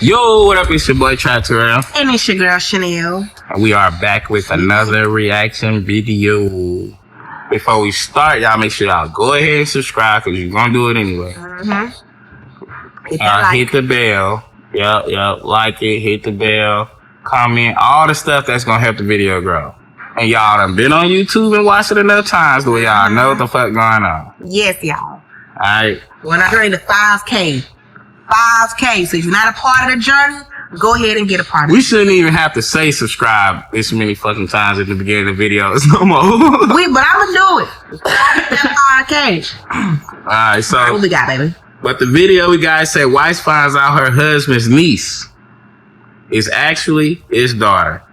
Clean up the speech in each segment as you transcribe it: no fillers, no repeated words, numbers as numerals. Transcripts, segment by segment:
Yo, what up? It's your boy Trapp. And it's your girl Chanel. We are back with another reaction video. Before we start, y'all make sure y'all go ahead and subscribe because you're gonna do it anyway. Hit the bell. Yep. Like it, hit the bell, comment, all the stuff that's gonna help the video grow. And y'all done been on YouTube and watched it enough times the way y'all know what the fuck going on. Yes, y'all. Alright. When I heard the 5K. 5K. So if you're not a part of the journey, go ahead and get a part of it. We shouldn't even have to say subscribe this many fucking times at the beginning of the videos no more. But I'm gonna do it. That 5K. Alright, so what we got, baby? But the video we got said wife finds out her husband's niece is actually his daughter.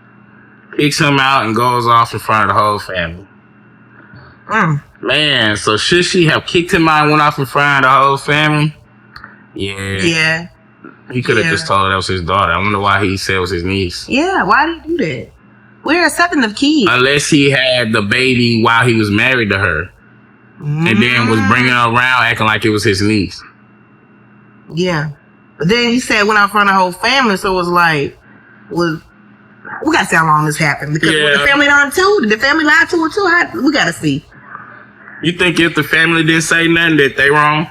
Kicks him out and goes off in front of the whole family. Man, so should she have kicked him out and went off in front of the whole family? Yeah. He could have just told her that was his daughter. I wonder why he said it was his niece. Yeah, why did he do that? We're accepting of kids. Unless he had the baby while he was married to her. And then was bringing her around acting like it was his niece. Yeah. But then he said went out in front of the whole family, so it was like, we gotta see how long this happened. Because the family done too. Did the family lie to her too? We gotta see. You think if the family didn't say nothing that they wrong?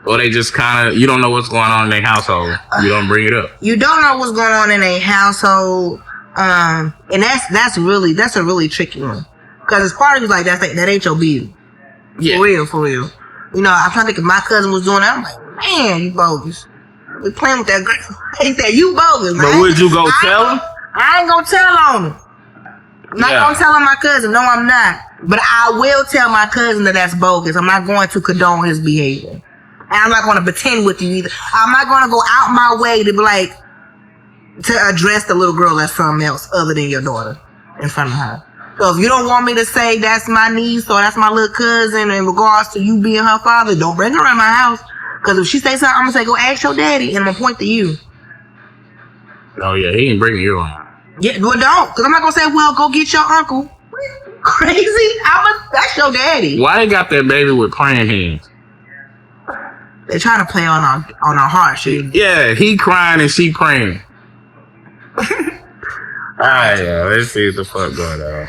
Or they just kind of, you don't know what's going on in their household. You don't bring it up. You don't know what's going on in their household. And that's a really tricky one. Because as part of you like, that ain't your business. Yeah. For real. You know, I'm trying to think if my cousin was doing that. I'm like, man, you bogus. We playing with that girl. Ain't that you bogus, man? But would you go tell him? I ain't gonna tell on him. I'm not gonna tell on my cousin. No, I'm not. But I will tell my cousin that that's bogus. I'm not going to condone his behavior. And I'm not going to pretend with you either. I'm not going to go out my way to be like, to address the little girl as something else other than your daughter in front of her. So if you don't want me to say that's my niece or that's my little cousin in regards to you being her father, don't bring her in my house. Because if she says something, I'm going to say, go ask your daddy, and I'm going to point to you. Oh, yeah, he ain't bringing you around. Yeah, well, don't. Because I'm not going to say, well, go get your uncle. Crazy? That's your daddy. Why they got that baby with praying hands? They're trying to play on our heart shit. Yeah, he crying and she praying. Alright, let's see what the fuck going on.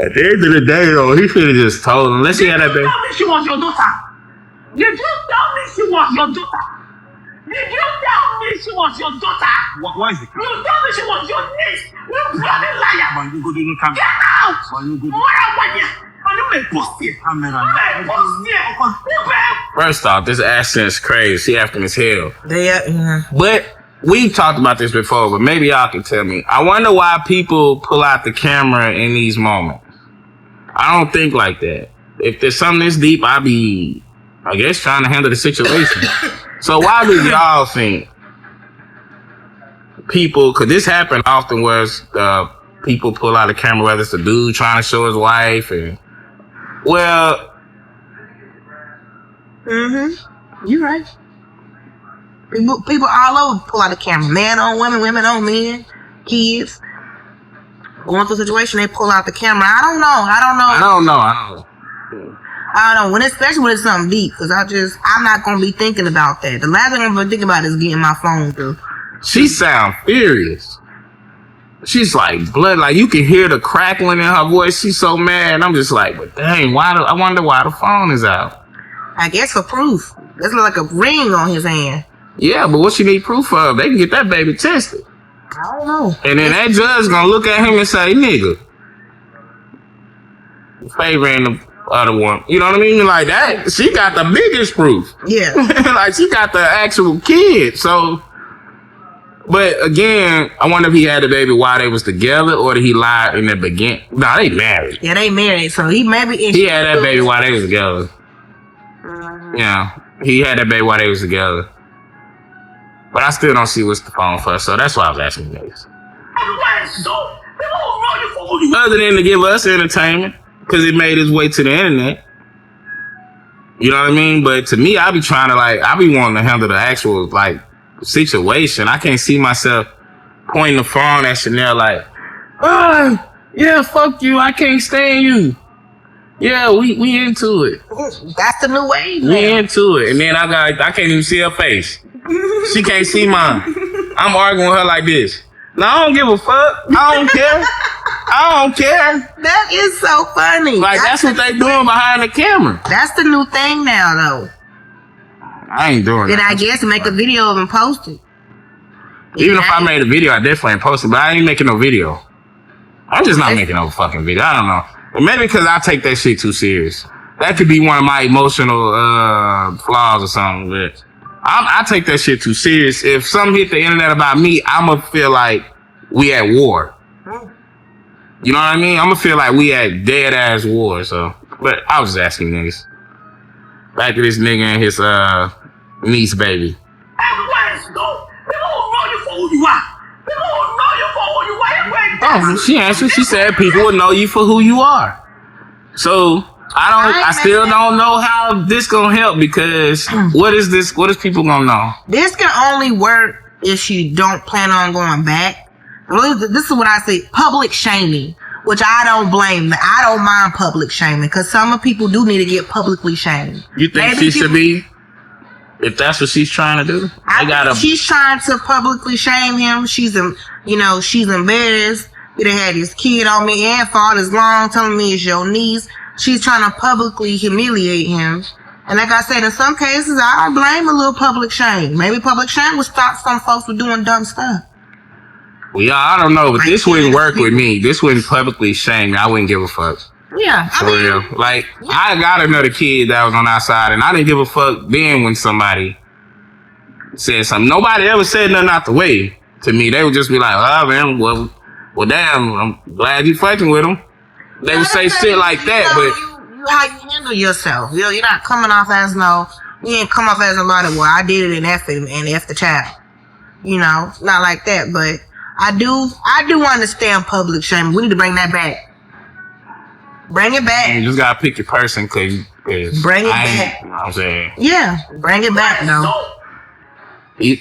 At the end of the day, though, he should have just told him. Unless he had that baby. Did you tell me she was your daughter? Did you tell me she was your daughter? Did you tell me she was your daughter? Why is it? You told me she was your niece. You bloody liar. Man, you go to the camera. Get out! Man, you go to First off, this accent's crazy. She African as hell. Yeah. But we've talked about this before, but maybe y'all can tell me. I wonder why people pull out the camera in these moments. I don't think like that. If there's something this deep, I'd be, I guess, trying to handle the situation. So why do y'all think people, because this happened often where people pull out the camera, whether it's the dude trying to show his wife and, well. You're right. People all over pull out the camera. Man on women, women on men, kids. Going through a situation, they pull out the camera. I don't know. Especially when it's something deep. Because I'm not going to be thinking about that. The last thing I'm going to think about is getting my phone through. She sound furious. She's like blood, like you can hear the crackling in her voice. She's so mad. And I'm just like, but dang, I wonder why the phone is out. I guess for proof. That's like a ring on his hand. Yeah, but what she need proof of? They can get that baby tested. I don't know. And then that judge gonna look at him and say, nigga, favoring the other one. You know what I mean? Like that, she got the biggest proof. Yeah. Like she got the actual kid. So, but again, I wonder if he had the baby while they was together or did he lie in the beginning? No, they married. Yeah, they married. So he maybe... He had that baby while they was together. Yeah, he had that baby while they was together. But I still don't see what's the phone for, so that's why I was asking you guys. Other than to give us entertainment, because it made its way to the internet. You know what I mean? But to me, I be wanting to handle the actual, situation. I can't see myself pointing the phone at Chanel like, yeah, fuck you, I can't stand you. Yeah, we into it. That's the new wave. We into it. And then I can't even see her face. She can't see mine. I'm arguing with her like this. No, I don't give a fuck. I don't care. I don't care. That is so funny. Like, that's what they doing behind the camera. That's the new thing now, though. I ain't doing Then that. I guess make a video of and post it. Even if I made a video, I definitely ain't post it, but I ain't making no video. I'm just not making no fucking video. I don't know. But maybe because I take that shit too serious. That could be one of my emotional flaws or something, but I take that shit too serious. If something hit the internet about me, I'ma feel like we at war. You know what I mean? I'ma feel like we at dead ass war. So, but I was just asking niggas. Back to this nigga and his niece baby. Everywhere go. People will know you for who you are. People will know you for who you are. Everywhere. Oh, she answered. She said people will know you for who you are. So I still don't know how this gonna help because what is this? What is people gonna know? This can only work if she don't plan on going back. This is what I say: public shaming, which I don't blame. I don't mind public shaming because some people do need to get publicly shamed. You think she should be? If that's what she's trying to do, she's trying to publicly shame him. She's embarrassed. You done had this kid on me and for all this long telling me it's your niece. She's trying to publicly humiliate him. And like I said, in some cases, I don't blame a little public shame. Maybe public shame would stop some folks from doing dumb stuff. Well, yeah, I don't know, but this wouldn't work with me. This wouldn't publicly shame me. I wouldn't give a fuck. Yeah, For real. Like, I got another kid that was on our side, and I didn't give a fuck then when somebody said something. Nobody ever said nothing out the way to me. They would just be like, oh, man, well, damn, I'm glad you fucking with him. They would say shit like that, but how you handle yourself. You're not coming off as you ain't come off as a lot of, well, I did it and F the child. You know, not like that, but I do understand public shame. We need to bring that back. Bring it back. You just gotta pick your person, cause bring it back. You know what I'm saying? Yeah, bring it back though.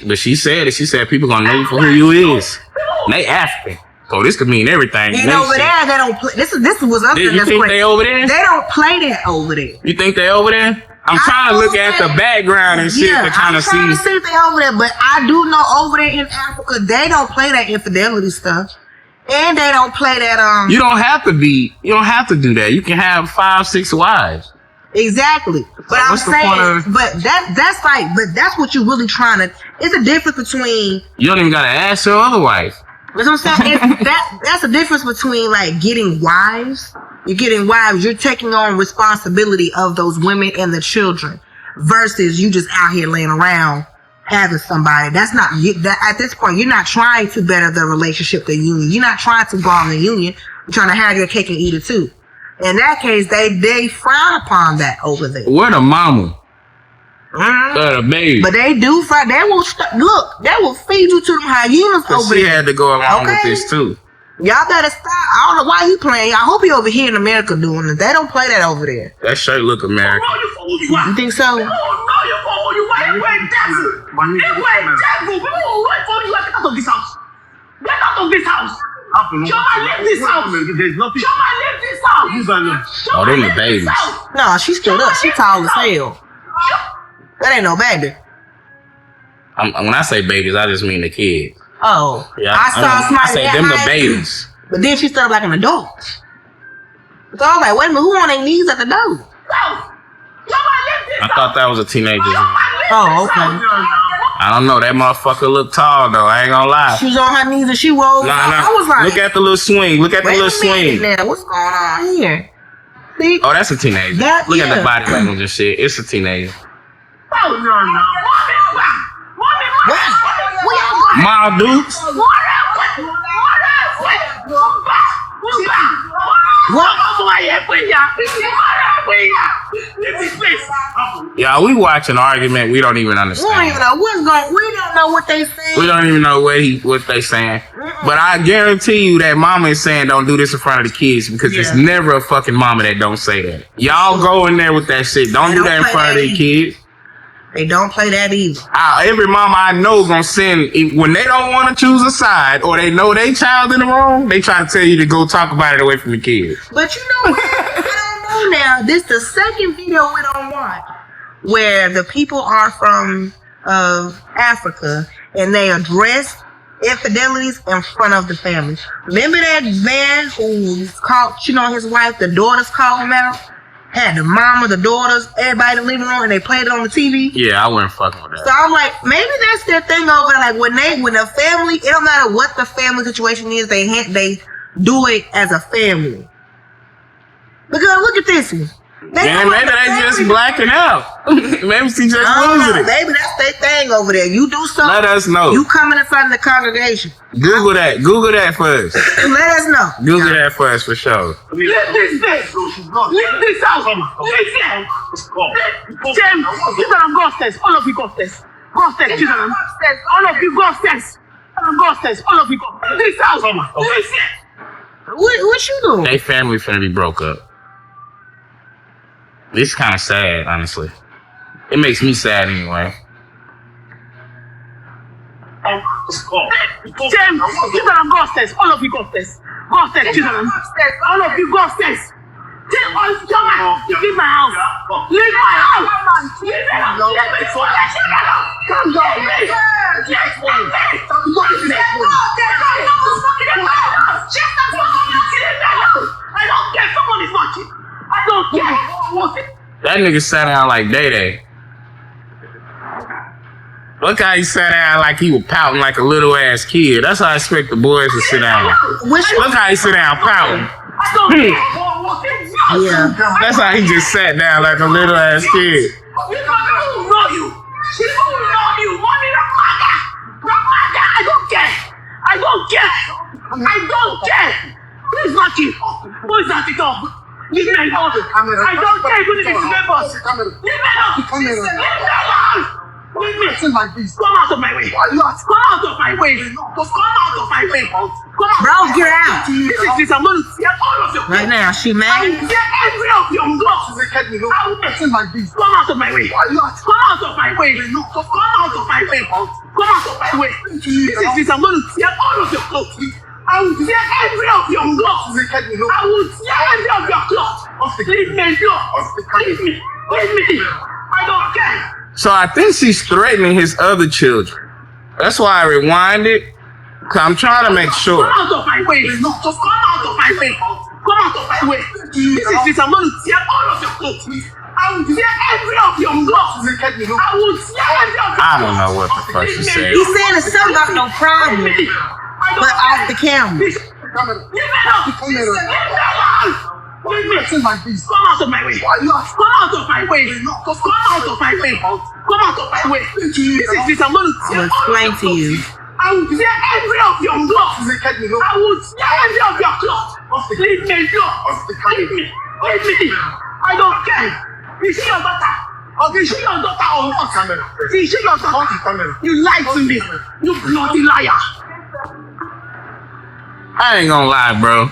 But she said it. She said people gonna know you for who you is. And they African, so this could mean everything. And over there, they don't play. This was up there. You think they over there? They don't play that over there. You think they over there? I'm trying to look at the background and shit to kind of see. I'm trying to see if they over there, but I do know over there in Africa, they don't play that infidelity stuff. And they don't play that You don't have to do that. You can have 5, 6 wives. Exactly. But I'm saying, but that's what you're really trying to. It's a difference between. You don't even gotta ask your other wife. That's what I'm saying. That's the difference between like getting wives. You're getting wives. You're taking on responsibility of those women and the children, versus you just out here laying around having somebody. That's not at this point. You're not trying to better the relationship, the union. You're not trying to bomb the union. You're trying to have your cake and eat it too. In that case, they frown upon that over there. What a mama. The baby. But they do frown. They will look. They will feed you to them hyenas over there. She had to go along with this too. Y'all better stop. I don't know why he playing. I hope he over here in America doing it. They don't play that over there. That shirt look American. You think so? People will know you for who you are. Everywhere devil. Everywhere devil. People will wait for you. Get out of this house. Get out of this house. Chioma, leave this house. Chioma, leave this house. Oh, them the babies. No, she stood up. She tall as hell. That ain't no baby. When I say babies, I just mean the kids. Oh, yeah, I saw somebody. I say them the babies. But then she stood up like an adult. So I was like, wait a minute, who on their knees at the door? I thought that was a teenager. Oh, okay. I don't know. That motherfucker look tall though. I ain't gonna lie. She was on her knees and she rolled. Nah. I was like, look at the little swing. Look at the little swing. Now, what's going on here? See? Oh, that's a teenager. Look at the body language and shit. It's a teenager. Oh, no. Ma Dukes. Yeah, we watch an argument we don't even understand. We don't even know what's going. We don't know what they saying. We don't even know what they saying. But I guarantee you that mama is saying don't do this in front of the kids because there's never a fucking mama that don't say that. Y'all go in there with that shit. Don't do that in front of their kids. They don't play that either. Every mama I know gonna send when they don't want to choose a side or they know they child in the wrong. They try to tell you to go talk about it away from the kids. But you know what? I don't know on now. This the second video we don't watch where the people are from Africa and they address infidelities in front of the family. Remember that man who caught cheating on his wife? The daughters called him out. Had the mama, the daughters, everybody in the living room, and they played it on the TV. Yeah, I wouldn't fucking with that. So I'm like, maybe that's their thing over there. Like when the family, it don't matter what the family situation is, they do it as a family. Because look at this one. Yeah, maybe they just blacking out. Maybe she just losing it. Maybe that's their thing over there. You do something. Let us know. You coming in front of the congregation. Google that. Google that first. Let us know. Google that first for sure. Leave this place. Leave this house. Leave here. James, children, go upstairs. All of you go upstairs. Go upstairs, children. All of you go upstairs. Go upstairs. All of you go. This house. Leave here. What you doing? They family finna be broke up. This is kind of sad, honestly. It makes me sad anyway. James, children, go upstairs. All of you go upstairs. Go upstairs, children. All of you go upstairs. Leave my house. Leave my house. Leave my house. Calm down. I don't care. Someone is watching. I don't care. That nigga sat down like Day-Day. Look how he sat down like he was pouting like a little ass kid. That's how I expect the boys to sit down. Look how he sit down pouting. Yeah. That's how he just sat down like a little ass kid. People don't know you. People know you. Mommy, I don't care. I don't care. I don't care. Who is that you? Who is that you? Leave me alone. I don't care who this is neighbors. Leave me alone. Leave me alone. Leave me. Come out of my way. Come out of my way. Come out of my way. Come out. Bro, get out. This I'm going to tear all of your Right now, she I mad. will tear every of your blood. Come out of my way. Come out of my way. Come out of my way. Come out of my way. This I'm going to tear all of your clothes. I will tear every of your clothes. I will tear every of your clothes. Leave me alone. Leave me. Leave me. I don't care. So I think she's threatening his other children. That's why I rewinded. Cause I'm trying to make sure. Come out of my way. Come out of my way. Come out of my way. This I'm going to tear all of your clothes. I will tear every of your clothes. I will tear every of your clothes. I don't know what the fuck she said. He said it's something about no problem, but off the camera. Leave me alone. Leave me alone. Leave me. Come out of my way. Come out of my way. Come out of my way. Come out of my way. This I'm going to tear I'll explain to you. I will tear every of your clothes. I will tear every of your clothes. Leave me alone. Leave me. Leave me. I don't care. Is she your daughter? Is she your daughter or not? Is she your daughter? You lied to me. You bloody liar. I ain't gonna lie, bro.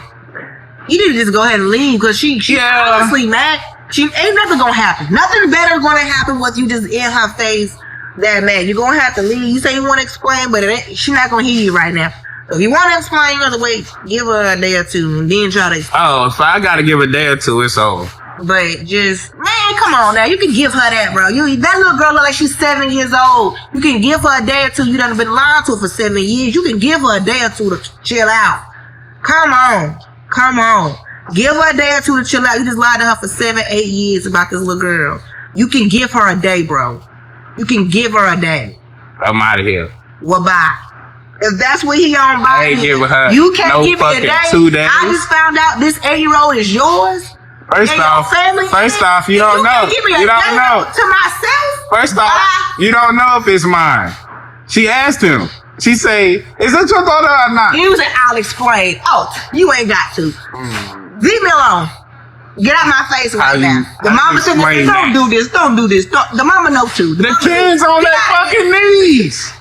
You need to just go ahead and leave because she honestly mad. She ain't nothing gonna happen. Nothing better gonna happen with you just in her face that mad. You're gonna have to leave. You say you want to explain, but she's not gonna hear you right now. So if you want to explain, you have to wait. Give her a day or two and then try to. Oh, if I gotta give a day or two, it's over. But just, man, come on now. You can give her that, bro. That little girl look like she's 7 years old. You can give her a day or two. You done been lying to her for 7 years. You can give her a day or two to chill out. Come on. Come on. Give her a day or two to chill out. You just lied to her for 7, 8 years about this little girl. You can give her a day, bro. You can give her a day. I'm out of here. Well, bye. If that's what he on, I ain't giving her you can't no give me a fucking day. 2 days. I just found out this 8-year-old is yours. First off, you don't know. You don't know. To myself. First off, you don't know if it's mine. She asked him. She say, "Is that your daughter or not?" He was like, "I'll explain." Oh, you ain't got to. Leave me alone. Get out my face right now. The mama said, "Don't do this. Don't do this." The mama know too. The kids on their fucking knees.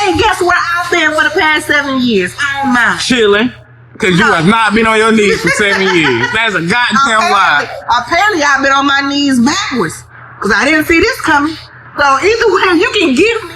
And guess what I've been for the past 7 years? I don't mind. Chilling. Because you have not been on your knees for 7 years. That's a goddamn lie. Apparently, I've been on my knees backwards. Because I didn't see this coming. So either way, you can give me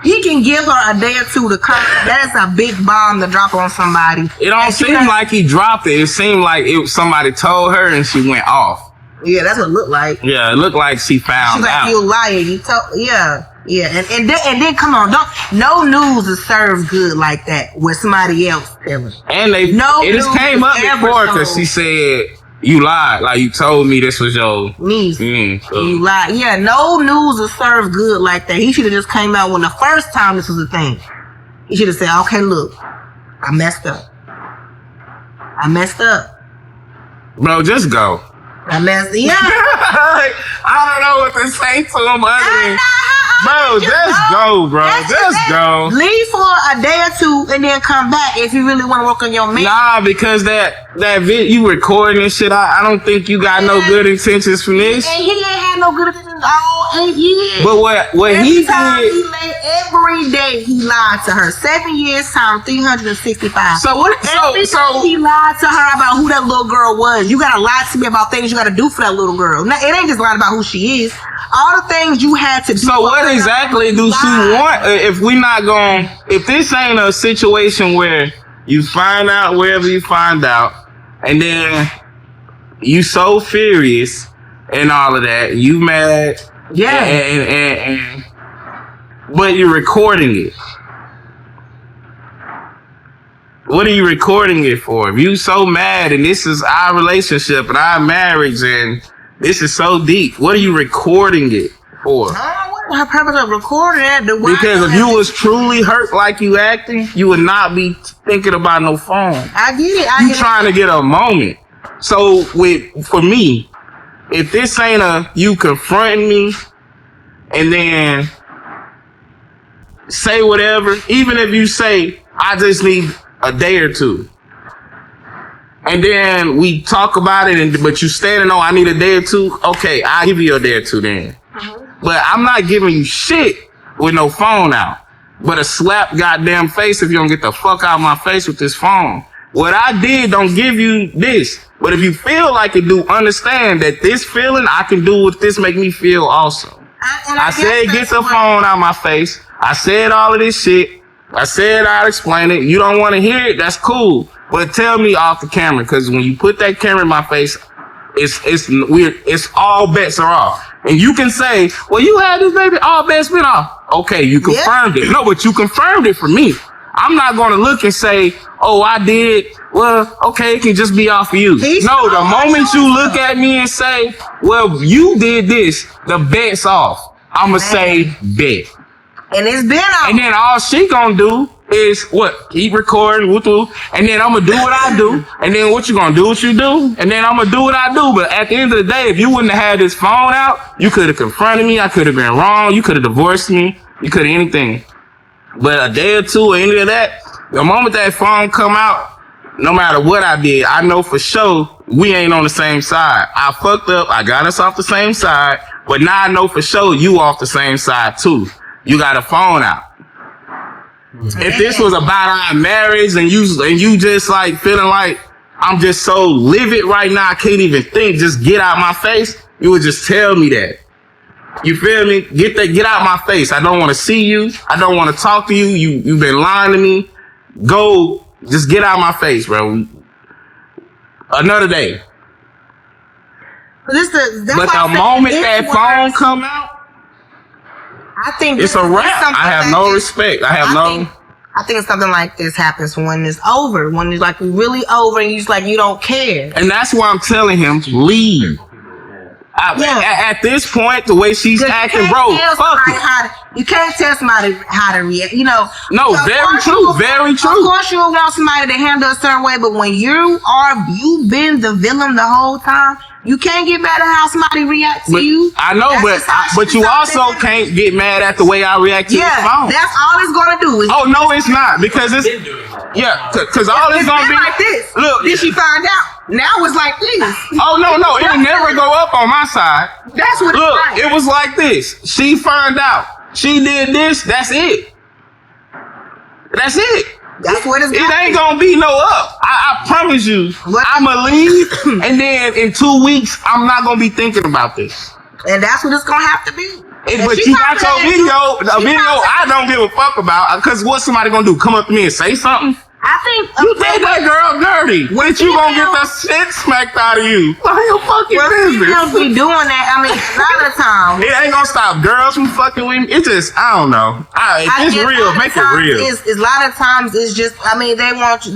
He can give her a day or two to come. That is a big bomb to drop on somebody. It don't seem like he dropped it. It seemed like somebody told her and she went off. Yeah, that's what it looked like. Yeah, it looked like she found She's like, out. you lying. You told. Yeah. And then come on, no news is served good like that with somebody else telling. And it just came up before because she said you lied. Like you told me this was your niece. You lied. Yeah, no news is served good like that. He should have just came out when the first time this was a thing. He should have said, okay, look, I messed up. Bro, just go. Yeah. I don't know what to say to him other than, bro, just go, bro. Just go. Leave for a day or two and then come back if you really want to work on your man. Nah, because that video you recording this shit, I don't think you got no good intentions from this. And he didn't have no good intentions all 8 years. But what he did, every day he lied to her. 7 years times 365. So what? So he lied to her about who that little girl was. You gotta lie to me about things you gotta do for that little girl. Now, it ain't just lying about who she is. All the things you had to do. So what exactly do she want? If this ain't a situation where you find out wherever you find out, and then you so furious and all of that, you mad, yeah, and but you're recording it. What are you recording it for? If you so mad and this is our relationship and our marriage and this is so deep, what are you recording it for? What purpose of recording it? Because if you was truly hurt like you acting, you would not be thinking about no phone. I get it. You trying to get a moment. So for me, if this ain't you confronting me and then say whatever, even if you say, I just need a day or two. And then we talk about it, but you standing on, I need a day or two. Okay, I'll give you a day or two then. But I'm not giving you shit with no phone out. But a slap goddamn face if you don't get the fuck out of my face with this phone. What I did don't give you this. But if you feel like it do, understand that this feeling, I can do what this make me feel also. I said get the phone out of my face. I said all of this shit. I said I'd explain it. You don't want to hear it, that's cool. But tell me off the camera, because when you put that camera in my face, it's weird. It's all bets are off. And you can say, well, you had this baby, all bets been off. Okay, you confirmed it. No, but you confirmed it for me. I'm not going to look and say, oh, I did. Well, okay, it can just be off of you. No, the moment you look at me and say, well, you did this, the bet's off. I'm going to say bet. And it's been off. And then all she going to do is what? Keep recording, and then I'm going to do what I do. And then what you going to do what you do? And then I'm going to do what I do. But at the end of the day, if you wouldn't have had this phone out, you could have confronted me. I could have been wrong. You could have divorced me. You could have anything. But a day or two or any of that, the moment that phone come out, no matter what I did, I know for sure we ain't on the same side. I fucked up. I got us off the same side. But now I know for sure you off the same side too. You got a phone out. If this was about our marriage and you just like feeling like I'm just so livid right now, I can't even think, just get out my face, you would just tell me that. You feel me? Get out my face. I don't want to see you. I don't want to talk to you. You've been lying to me. Go, just get out my face, bro. Another day. But the moment that phone come out, I think it's a wrap. I have no respect. I think something like this happens when it's over. When it's like really over and you just like you don't care. And that's why I'm telling him, leave. At this point, the way she's acting, bro, fuck it. You can't tell somebody how to react. You know. No, very true. Very true. Of course, you want somebody to handle a certain way, but when you've been the villain the whole time, you can't get mad at how somebody reacts to you. I know, but you also can't get mad at the way I react to your phone. That's all it's gonna do. Oh no, it's not, because it's because all it's gonna be like this. Look, did she find out? Now it's like this. Oh no, it'll never go up on my side. That's what. Look, it was like this. She found out. She did this. That's it. That's it. That's what it's. It ain't gonna be no up. I promise you. I'ma leave, and then in 2 weeks, I'm not gonna be thinking about this. And that's what it's gonna have to be. But she you got probably your let video, a video I don't give a fuck about. Because what's somebody gonna do? Come up to me and say something? I think You did that girl dirty. When you gonna get the shit smacked out of you? Like your fucking business. females be doing that. I mean, a lot of the time. It ain't gonna stop girls from fucking with me. It just, I don't know. If it's real, make it real. A lot of times it's just, I mean, they want you,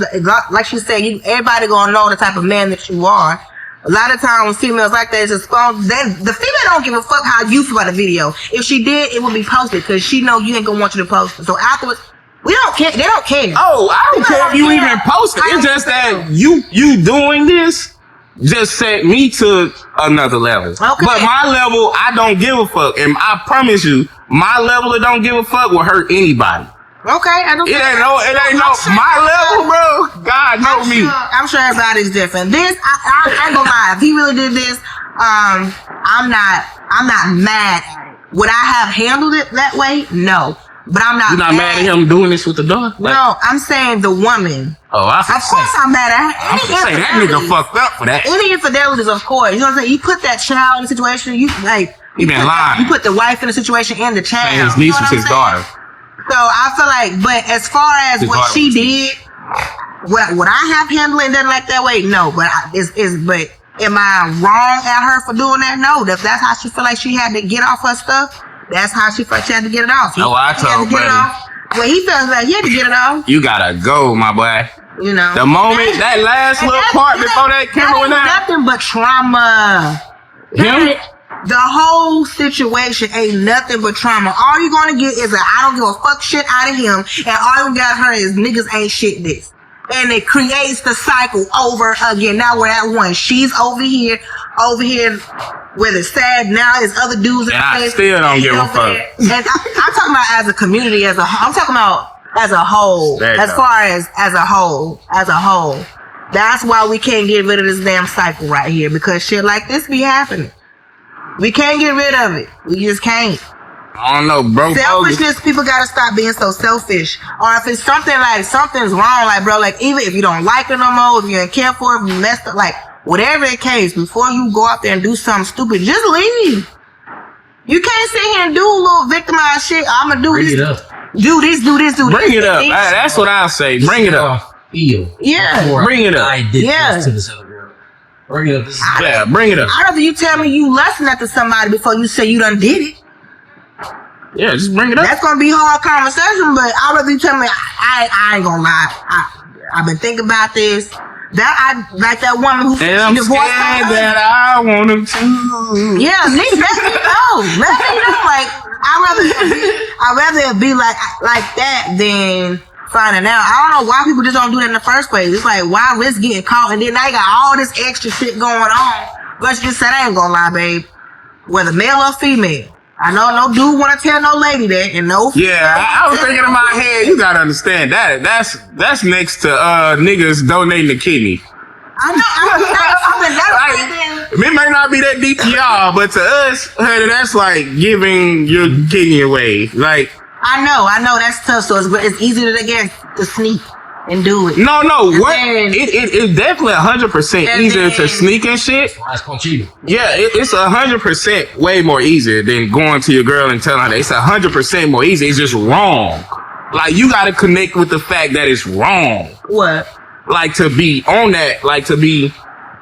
like she said, everybody gonna know the type of man that you are. A lot of times females like that is exposed. The female don't give a fuck how you feel about the video. If she did, it would be posted because she know you ain't gonna want you to post it. So afterwards, we don't care. They don't care. Oh, I don't care if you even post it. It's just that you doing this just set me to another level. Okay. But my level, I don't give a fuck. And I promise you, my level of don't give a fuck will hurt anybody. Okay, I don't. It ain't no my level, bro. God know me. I'm sure everybody's different. This, I ain't gonna lie. If he really did this, I'm not mad at it. Would I have handled it that way? No. But I'm not. You're not mad at him doing this with the dog? Like, no, I'm saying the woman. Oh, Of course I'm mad at her. I'm gonna say that nigga fucked up for that. Any infidelities, of course. You know what I'm saying? You put that child in a situation, you been lying. You put the wife in a situation and the child. And his niece was his daughter. So I feel like, but as far as His what daughter she was did, would I have handled it done like that way? No, but but am I wrong at her for doing that? No, that's how she feel like she had to get off her stuff. That's how she felt she had to get it off. I told buddy. Well, he felt like he had to get it off. You gotta go, my boy. You know, the moment that last little part before that camera went out, nothing but trauma. Him? The whole situation ain't nothing but trauma. All you're gonna get is I don't give a fuck shit out of him, and all you got her is niggas ain't shit this. And it creates the cycle over again. Now we're at one. She's over here, where it's sad. Now it's other dudes. And I still don't give a fuck. And I'm talking about as a community, I'm talking about as a whole. As far as a whole. That's why we can't get rid of this damn cycle right here, because shit like this be happening. We can't get rid of it. We just can't. I don't know, bro. Selfishness, people gotta stop being so selfish. Or if it's something's wrong, like, bro, like, even if you don't like her no more, if you ain't care for her, if you messed up, like, whatever the case, before you go out there and do something stupid, just leave. You can't sit here and do a little victimized shit. I'm gonna do this. Do this. Bring it up. That's what I'll say. Bring it up. Yeah. Bring it up. I did this to this other girl. Bring it up. Bring it up. I'd rather you tell me you lusting after somebody before you say you done did it. Yeah, just bring it up. That's gonna be hard conversation, but I'd rather you tell me I ain't gonna lie. I've been thinking about this. That I like that woman who and I'm scared that I want him to. Yeah, nigga, let me know. Like I'd rather it be like that than finding out. I don't know why people just don't do that in the first place. It's like, why risk getting caught, and then now you got all this extra shit going on. But you just said, I ain't gonna lie, babe. Whether male or female. I know no dude want to tell no lady that, and no. Yeah, I was thinking in my head, you gotta understand that. That's next to niggas donating a kidney. I know. It may not be that deep to y'all, but to us, that's like giving your kidney away. Like, I know that's tough. So it's easier to sneak and do it. No. It's definitely 100% easier to sneak and shit. Yeah, it's 100% way more easier than going to your girl and telling her that. It's 100% more easy. It's just wrong. Like, you gotta connect with the fact that it's wrong. What? Like, to be on that, like, to be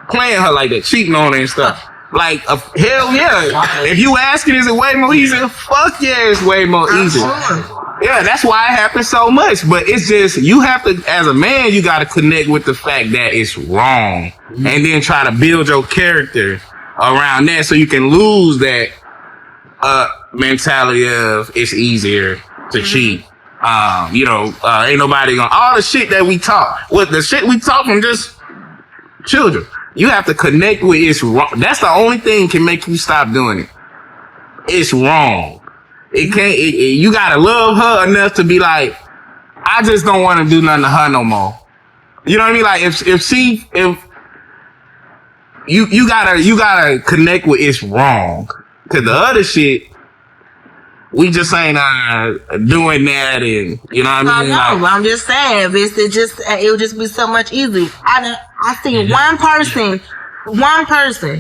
playing her like that, cheating on her and stuff. Like, hell yeah. If you ask it, is it way more easy? Fuck yeah, it's way more easy. Yeah, that's why it happens so much. But it's just, you have to, as a man, you got to connect with the fact that it's wrong. Mm-hmm. And then try to build your character around that so you can lose that mentality of it's easier to cheat. Ain't nobody gonna, all the shit that we talk, the shit we talk from just children. You have to connect with it's wrong. That's the only thing can make you stop doing it. It's wrong. It can't. You gotta love her enough to be like, I just don't want to do nothing to her no more. You know what I mean? Like if you gotta connect with it's wrong. Cause the other shit, we just ain't doing that, and you know what I mean? I know. Like, I'm just saying, it would just be so much easier. I seen one person.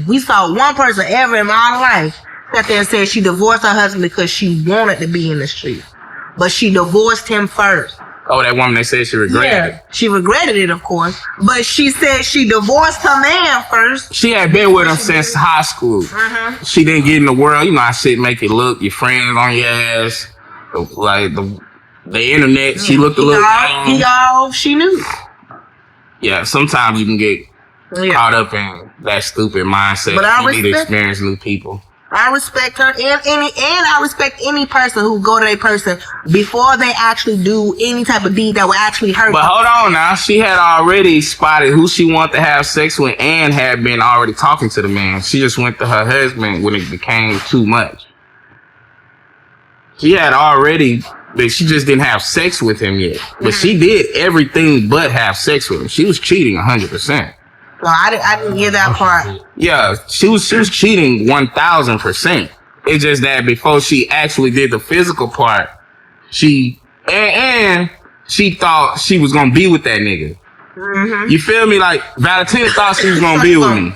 We saw one person ever in my life sat there and said she divorced her husband because she wanted to be in the street. But she divorced him first. Oh, that woman that said she regretted it. She regretted it, of course. But she said she divorced her man first. She had been with him since high school. She didn't get in the world. You know how shit make it look. Your friends on your ass. Like the internet. She looked a little... She knew. Yeah, sometimes you can get caught up in that stupid mindset. But you need to experience new people. I respect her, and I respect any person who go to a person before they actually do any type of deed that will actually hurt. But hold on now, she had already spotted who she wanted to have sex with and had been already talking to the man. She just went to her husband when it became too much. She had already, but she just didn't have sex with him yet. But she did everything but have sex with him. She was cheating 100%. No, I didn't hear that part. Yeah, she was cheating 1,000%. It's just that before she actually did the physical part, she thought she was gonna be with that nigga. You feel me? Like Valentina thought she was gonna be with me.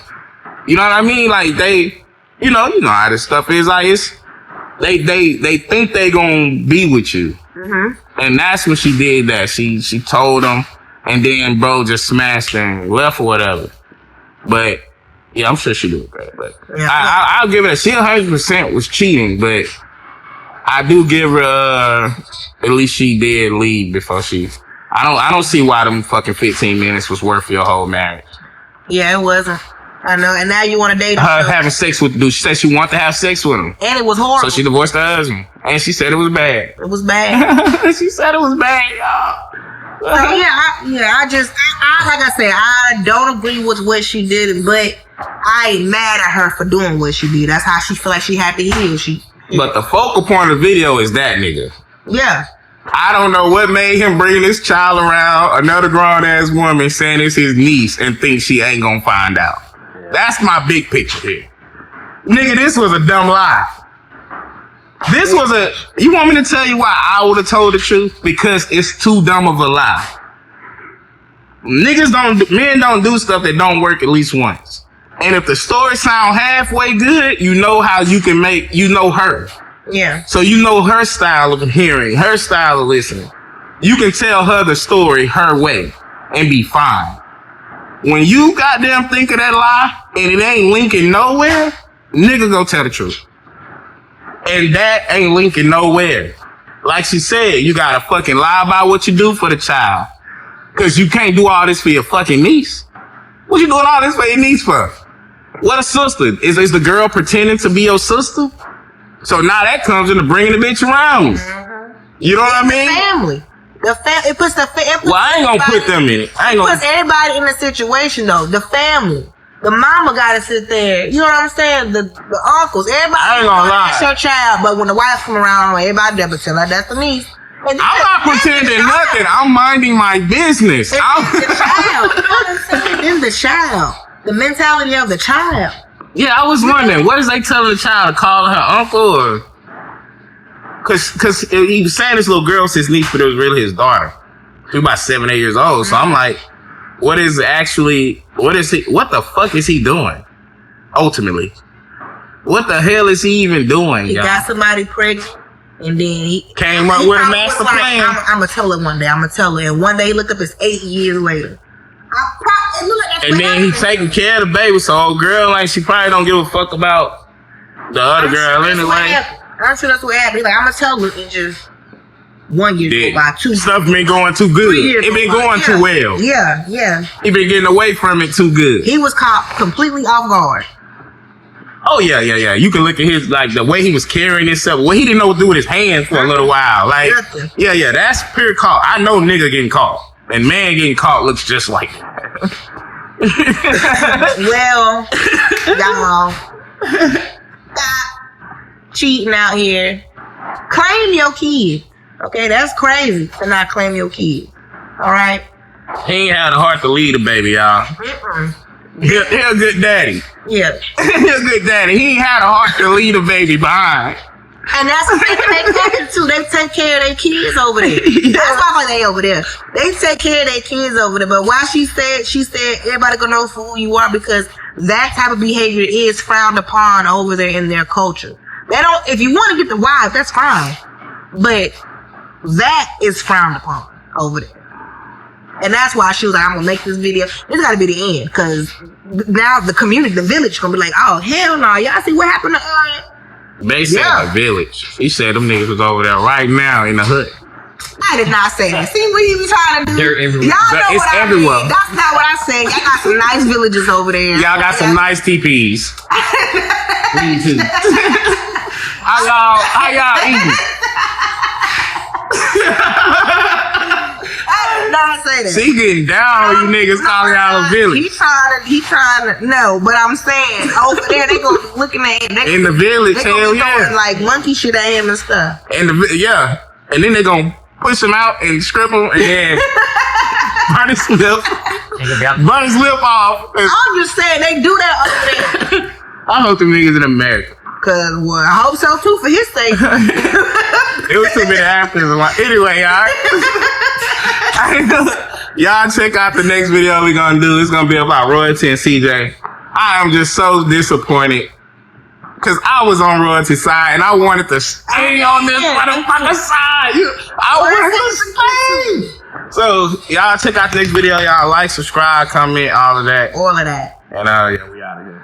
You know what I mean? Like they, you know how this stuff is. Like they think they gonna be with you, and that's when she did that. She told him, and then bro just smashed her and left or whatever. But yeah, I'm sure she did that. But I'll give it. She 100% was cheating, but I do give her at least she did leave before she. I don't see why them fucking 15 minutes was worth your whole marriage. Yeah, it wasn't. I know, and now you want to date her having sex with the dude. She said she wanted to have sex with him, and it was horrible. So she divorced her husband, and she said it was bad. It was bad. She said it was bad, y'all. So I just like I said, I don't agree with what she did, but I ain't mad at her for doing what she did. That's how she feel like she had to heal. But the focal point of the video is that nigga. Yeah. I don't know what made him bring this child around another grown ass woman saying it's his niece and think she ain't gonna find out. That's my big picture here. Nigga, this was a dumb lie. This was you want me to tell you why I would have told the truth? Because it's too dumb of a lie. Men don't do stuff that don't work at least once. And if the story sound halfway good, you know how you can her. Yeah. So you know her style of hearing, her style of listening. You can tell her the story her way and be fine. When you goddamn think of that lie and it ain't linking nowhere, nigga go tell the truth. And that ain't linking nowhere. Like she said, you gotta fucking lie about what you do for the child. Cause you can't do all this for your fucking niece. What you doing all this for your niece for? What a sister. Is the girl pretending to be your sister? So now that comes into bringing the bitch around. You know what I mean? Family. It puts well, I ain't gonna put them in it. It puts everybody in the situation though. The family. The mama gotta sit there. You know what I'm saying? The uncles. Everybody. I ain't gonna lie. That's your child. But when the wife come around, everybody never tell her that's the niece. I'm not pretending nothing. I'm minding my business. The child. You know what I'm saying? It's the child. The mentality of the child. Yeah, I was wondering, what is they telling the child to call her uncle or? Cause he was saying this little girl was his niece, but it was really his daughter. She was about 7, 8 years old. So I'm like, what the fuck is he doing? Ultimately. What the hell is he even doing, He got somebody pregnant, and then he came up with a master plan. I'm gonna tell her one day. And one day he looked up, it's 8 years later. And then he taking care of the baby, so old girl, like, she probably don't give a fuck about the other girl anyway. I'm sure that's what happened. He's like, I'm gonna tell her in just 1 year go by, 2 years. Stuff been going too good. It been going too well. Yeah. He been getting away from it too good. He was caught completely off guard. Oh yeah. You can look at his, like, the way he was carrying himself. Well, he didn't know what to do with his hands for a little while. Like, yeah, that's pure caught. I know nigga getting caught. And man getting caught looks just like that. Well, y'all, stop cheating out here. Claim your kid. Okay, that's crazy to not claim your kid. All right. He ain't had the heart to lead a baby, y'all. He a good daddy. Yeah. He a good daddy. He ain't had a heart to lead a baby behind. And that's what they take too. They take care of their kids over there. That's why they over there. They take care of their kids over there. But why she said everybody gonna know for who you are, because that type of behavior is frowned upon over there in their culture. They don't. If you want to get the wife, that's fine. But that is frowned upon over there. And that's why she was like, I'm gonna make this video. This gotta be the end. Cause now the community, the village gonna be like, oh hell no, y'all see what happened to They said the village. He said them niggas was over there right now in the hood. I did not say that. See what he was trying to do? They're everywhere. Y'all know It's what everywhere. I mean. That's not what I said. Y'all got some nice villages over there. Y'all got some nice TPs. Me too. How y'all eating? I did not say that. She getting down on you niggas calling y'all a village. He trying to, no, but I'm saying, over there, they go looking at him. In the village, They hell gonna be yeah. throwing, like, monkey shit at him and stuff. Yeah. And then they gonna push him out and strip him and then burn his lip. Burn his lip off. I'm just saying, they do that over there. I hope them niggas in America. Cause, well, I hope so too for his sake. It was too many actors. Anyway, y'all check out the next video we're gonna do. It's gonna be about Royalty and CJ. I am just so disappointed. Cause I was on Royalty's side and I wanted to stay on this motherfucker side. I wanted to stay. So y'all check out the next video. Y'all like, subscribe, comment, all of that. All of that. And yeah, we out of here.